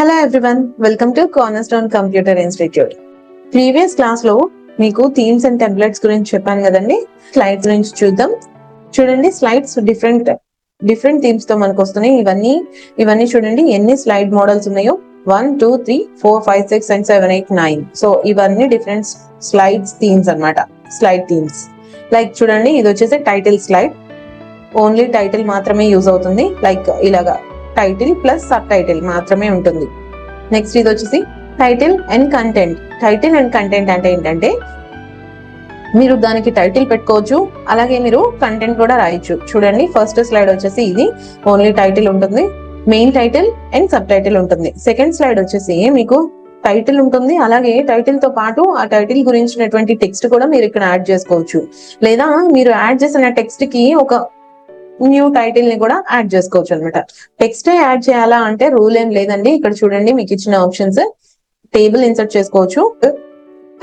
Hello everyone, welcome to cornerstone computer institute. Previous class లో మీకు themes and templates గురించి చెప్పాను కదండి. స్లైడ్స్ గురించి చూద్దాం. చూడండి, స్లైడ్స్ డిఫరెంట్ థీమ్స్ తో మనకు వస్తున్నాయి. ఇవన్నీ చూడండి ఎన్ని స్లైడ్ మోడల్స్ ఉన్నాయో. 1 2 3 4 5 6 7 8 9. సో ఇవన్నీ డిఫరెంట్ స్లైడ్స్ థీమ్స్ అన్నమాట. స్లైడ్ థీమ్స్ లైక్ చూడండి, ఇది వచ్చేసి టైటిల్ స్లైడ్. ఓన్లీ టైటిల్ మాత్రమే యూజ్ అవుతుంది. లైక్ ఇలాగా టైటిల్ ప్లస్ సబ్ టైటిల్ మాత్రమే ఉంటుంది. నెక్స్ట్ ఇది వచ్చేసి title and content. Title and content అంటే ఏంటంటే, మీరు దానికి టైటిల్ పెట్టుకోవచ్చు, అలాగే మీరు కంటెంట్ కూడా రాయొచ్చు. చూడండి, ఫస్ట్ స్లైడ్ వచ్చేసి ఇది ఓన్లీ టైటిల్ ఉంటుంది, main title and sub title ఉంటుంది. సెకండ్ స్లైడ్ వచ్చేసి మీకు టైటిల్ ఉంటుంది, అలాగే టైటిల్ తో పాటు ఆ టైటిల్ గురించినటువంటి టెక్స్ట్ కూడా మీరు ఇక్కడ యాడ్ చేసుకోవచ్చు. లేదా మీరు యాడ్ చేసిన టెక్స్ట్ కి ఒక న్యూ టైటిల్ ని కూడా యాడ్ చేసుకోవచ్చు అనమాట. టెక్స్ట్ యాడ్ చేయాలా అంటే రూల్ ఏం లేదండి. ఇక్కడ చూడండి, మీకు ఇచ్చిన ఆప్షన్స్. టేబుల్ ఇన్సర్ట్ చేసుకోవచ్చు,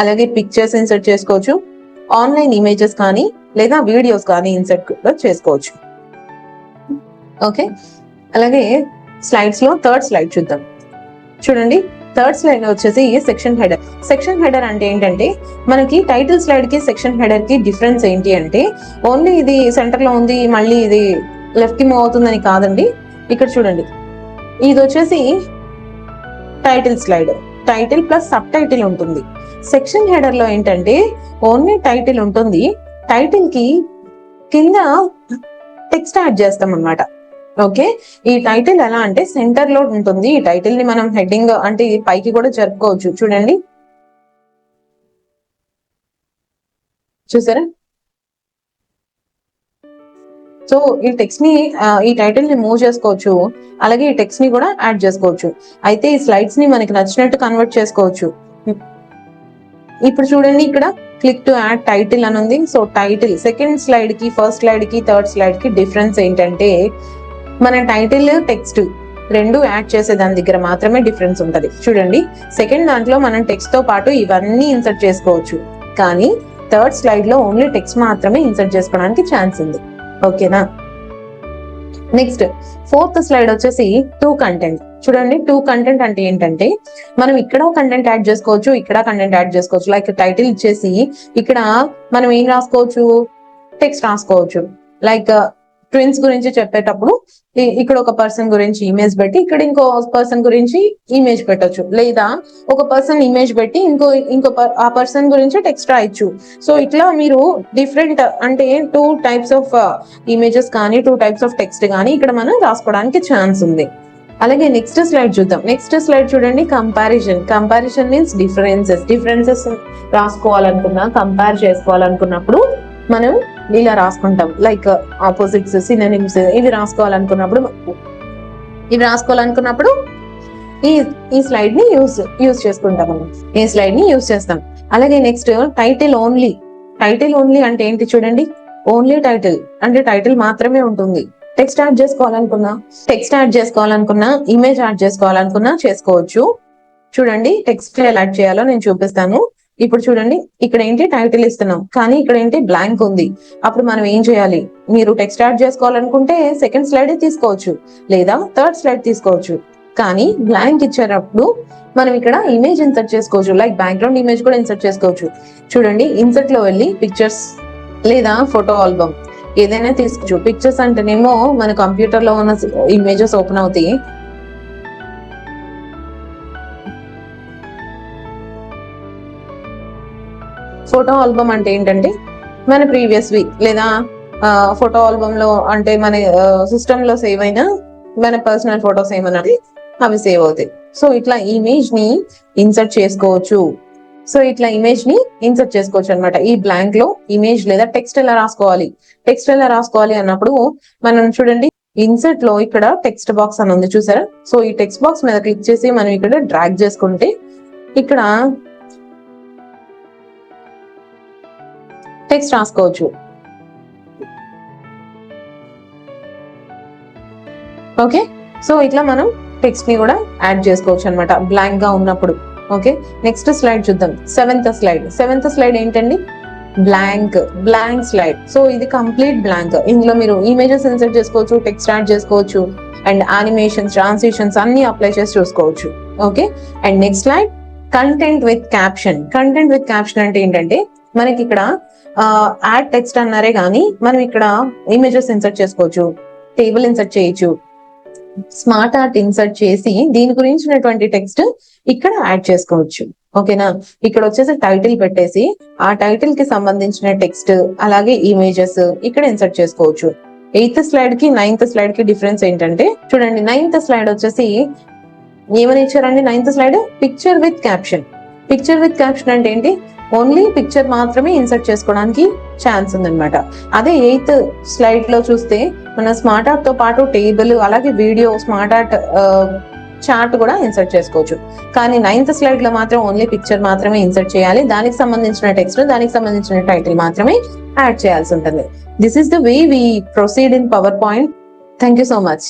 అలాగే పిక్చర్స్ ఇన్సర్ట్ చేసుకోవచ్చు, ఆన్లైన్ ఇమేజెస్ కానీ లేదా వీడియోస్ కానీ ఇన్సర్ట్ కూడా చేసుకోవచ్చు. ఓకే, అలాగే స్లైడ్స్ లో థర్డ్ స్లైడ్ చూద్దాం. చూడండి, థర్డ్ స్లైడ్ వచ్చేసి సెక్షన్ హెడర్. సెక్షన్ హెడర్ అంటే ఏంటంటే, మనకి టైటిల్ స్లైడ్ కి సెక్షన్ హెడర్ కి డిఫరెన్స్ ఏంటి అంటే, ఓన్లీ ఇది సెంటర్ లో ఉంది మళ్ళీ ఇది లెఫ్ట్ కి మూవ్ అవుతుందని కాదండి. ఇక్కడ చూడండి, ఇది వచ్చేసి title slide. Title plus sub title ఉంటుంది. సెక్షన్ హెడర్ లో ఏంటంటే ఓన్లీ టైటిల్ ఉంటుంది, టైటిల్ కి కింద టెక్స్ట్ యాడ్ చేస్తాం అన్నమాట. ఓకే, ఈ టైటిల్ ఎలా అంటే సెంటర్ లో ఉంటుంది. ఈ టైటిల్ ని మనం హెడ్డింగ్ అంటే పైకి కూడా జరుపుకోవచ్చు. చూడండి, చూసారా? సో ఈ టెక్స్ట్ ని ఈ టైటిల్ ని మూవ్ చేసుకోవచ్చు, అలాగే ఈ టెక్స్ట్ ని కూడా యాడ్ చేసుకోవచ్చు. అయితే ఈ స్లైడ్స్ ని మనకి నచ్చినట్టు కన్వర్ట్ చేసుకోవచ్చు. ఇప్పుడు చూడండి, ఇక్కడ క్లిక్ టు యాడ్ టైటిల్ అని ఉంది. సో టైటిల్ సెకండ్ స్లైడ్ కి, ఫస్ట్ స్లైడ్ కి, థర్డ్ స్లైడ్ కి డిఫరెన్స్ ఏంటంటే, మన టైటిల్ టెక్స్ట్ రెండు యాడ్ చేసే దాని దగ్గర మాత్రమే డిఫరెన్స్ ఉంటది. చూడండి, సెకండ్ దాంట్లో మనం టెక్స్ట్ తో పాటు ఇవన్నీ ఇన్సర్ట్ చేసుకోవచ్చు, కానీ థర్డ్ స్లైడ్ లో ఓన్లీ టెక్స్ట్ మాత్రమే ఇన్సర్ట్ చేసుకోవడానికి ఛాన్స్ ఉంది. ఓకేనా? నెక్స్ట్ ఫోర్త్ స్లైడ్ వచ్చేసి టు కంటెంట్. చూడండి, టు కంటెంట్ అంటే ఏంటంటే, మనం ఇక్కడ కంటెంట్ యాడ్ చేసుకోవచ్చు, ఇక్కడ కంటెంట్ యాడ్ చేసుకోవచ్చు. లైక్ టైటిల్ ఇచ్చేసి ఇక్కడ మనం ఏం రాసుకోవచ్చు, టెక్స్ట్ రాసుకోవచ్చు. లైక్ ట్విన్స్ గురించి చెప్పేటప్పుడు ఇక్కడ ఒక పర్సన్ గురించి ఇమేజ్ పెట్టి ఇక్కడ ఇంకో పర్సన్ గురించి ఇమేజ్ పెట్టొచ్చు, లేదా ఒక పర్సన్ ఇమేజ్ పెట్టి ఇంకో ఆ పర్సన్ గురించి టెక్స్ట్ రాయొచ్చు. సో ఇట్లా మీరు డిఫరెంట్ అంటే 2 టైప్స్ ఆఫ్ ఇమేజెస్ కానీ 2 టైప్స్ ఆఫ్ టెక్స్ట్ కానీ ఇక్కడ మనం రాసుకోవడానికి ఛాన్స్ ఉంది. అలాగే నెక్స్ట్ స్లైడ్ చూద్దాం. నెక్స్ట్ స్లైడ్ చూడండి, కంపారిజన్. కంపారిజన్ మీన్స్ డిఫరెన్సెస్ రాసుకోవాలనుకున్నా, కంపేర్ చేసుకోవాలనుకున్నప్పుడు మనం ఇలా రాసుకుంటాం. లైక్ ఆపోజిట్స్, సినోనిమ్స్ ఇవి రాసుకోవాలనుకున్నప్పుడు ఈ స్లైడ్ ని యూజ్ చేసుకుంటాం. ఈ స్లైడ్ ని యూజ్ చేస్తాం. అలాగే next title only. Title only అంటే ఏంటి? చూడండి, ఓన్లీ టైటిల్ అంటే టైటిల్ మాత్రమే ఉంటుంది. టెక్స్ట్ యాడ్ చేసుకోవాలనుకున్నా, ఇమేజ్ యాడ్ చేసుకోవాలనుకున్నా చేసుకోవచ్చు. చూడండి, టెక్స్ట్ ఎలా యాడ్ చేయాలో నేను చూపిస్తాను. ఇప్పుడు చూడండి, ఇక్కడ ఏంటి టైటిల్ ఇస్తున్నాం, కానీ ఇక్కడ ఏంటి బ్లాంక్ ఉంది. అప్పుడు మనం ఏం చేయాలి? మీరు టెక్స్ట్ యాడ్ చేసుకోవాలనుకుంటే సెకండ్ స్లైడ్ తీసుకోవచ్చు, లేదా థర్డ్ స్లైడ్ తీసుకోవచ్చు. కానీ బ్లాంక్ ఇచ్చేటప్పుడు మనం ఇక్కడ ఇమేజ్ ఇన్సర్ట్ చేసుకోవచ్చు, లైక్ బ్యాక్గ్రౌండ్ ఇమేజ్ కూడా ఇన్సర్ట్ చేసుకోవచ్చు. చూడండి, ఇన్సర్ట్ లో వెళ్ళి పిక్చర్స్ లేదా ఫోటో ఆల్బమ్ ఏదైనా తీసుకోవచ్చు. పిక్చర్స్ అంటేనేమో మన కంప్యూటర్ లో ఉన్న ఇమేజెస్ ఓపెన్ అవుతాయి. ఫోటో ఆల్బమ్ అంటే ఏంటంటే, మన ప్రీవియస్ వీక్ లేదా ఫోటో ఆల్బమ్ లో అంటే మన సిస్టమ్ లో సేవ్ అయిన మన పర్సనల్ ఫోటోస్ ఏమన్నా అవి సేవ్ అవుతాయి. సో ఇట్లా ఇమేజ్ ని ఇన్సర్ట్ చేసుకోవచ్చు. అనమాట. ఈ బ్లాంక్ లో ఇమేజ్ లేదా టెక్స్ట్ ఎలా రాసుకోవాలి అన్నప్పుడు మనం చూడండి, ఇన్సర్ట్ లో ఇక్కడ టెక్స్ట్ బాక్స్ అని ఉంది, చూసారా? సో ఈ టెక్స్ట్ బాక్స్ మీద క్లిక్ చేసి మనం ఇక్కడ డ్రాగ్ చేసుకుంటే ఇక్కడ టెక్స్ట్ రాసుకోవచ్చు. ఓకే, సో ఇట్లా మనం టెక్స్ట్ ని కూడా యాడ్ చేసుకోవచ్చు అనమాట బ్లాంక్ గా ఉన్నప్పుడు. ఓకే, నెక్స్ట్ స్లైడ్ చూద్దాం. సెవెంత్ స్లైడ్ ఏంటండి? Blank slide. సో ఇది కంప్లీట్ బ్లాంక్. ఇందులో మీరు ఇమేజెస్ ఇన్సర్ట్ చేసుకోవచ్చు, టెక్స్ట్ యాడ్ చేసుకోవచ్చు, అండ్ యానిమేషన్స్, ట్రాన్సిషన్స్ అన్ని అప్లై చేసి చూసుకోవచ్చు. Okay. And next slide, content with caption. Content with caption అంటే ఏంటంటే మనకి ఇక్కడ యాడ్ టెక్స్ట్ అన్నారే కానీ మనం ఇక్కడ ఇమేజెస్ ఇన్సర్ట్ చేసుకోవచ్చు, టేబుల్ ఇన్సర్ట్ చేయొచ్చు, స్మార్ట్ ఆర్ట్ ఇన్సర్ట్ చేసి దీని గురించినటువంటి టెక్స్ట్ ఇక్కడ యాడ్ చేసుకోవచ్చు. ఓకేనా. ఇక్కడ వచ్చేసి టైటిల్ పెట్టేసి ఆ టైటిల్ కి సంబంధించిన టెక్స్ట్ అలాగే ఇమేజెస్ ఇక్కడ ఇన్సర్ట్ చేసుకోవచ్చు. 8th స్లైడ్ కి 9th స్లైడ్ కి డిఫరెన్స్ ఏంటంటే చూడండి, 9th స్లైడ్ వచ్చేసి ఏమని ఇచ్చారండి? 9th slide picture with caption. Picture with caption అంటే ఏంటి? ఓన్లీ పిక్చర్ మాత్రమే ఇన్సర్ట్ చేసుకోవడానికి ఛాన్స్ ఉందన్నమాట. అదే 8th స్లైడ్ లో చూస్తే మన స్మార్ట్ ఆర్ట్ తో పాటు టేబుల్ అలాగే వీడియో, స్మార్ట్ ఆర్ట్ చార్ట్ కూడా ఇన్సర్ట్ చేసుకోవచ్చు. కానీ 9th స్లైడ్ లో మాత్రం ఓన్లీ పిక్చర్ మాత్రమే ఇన్సర్ట్ చేయాలి. దానికి సంబంధించిన టెక్స్ట్, దానికి సంబంధించిన టైటిల్ మాత్రమే యాడ్ చేయాల్సి ఉంటుంది. This is the way we proceed in PowerPoint. Thank you so much.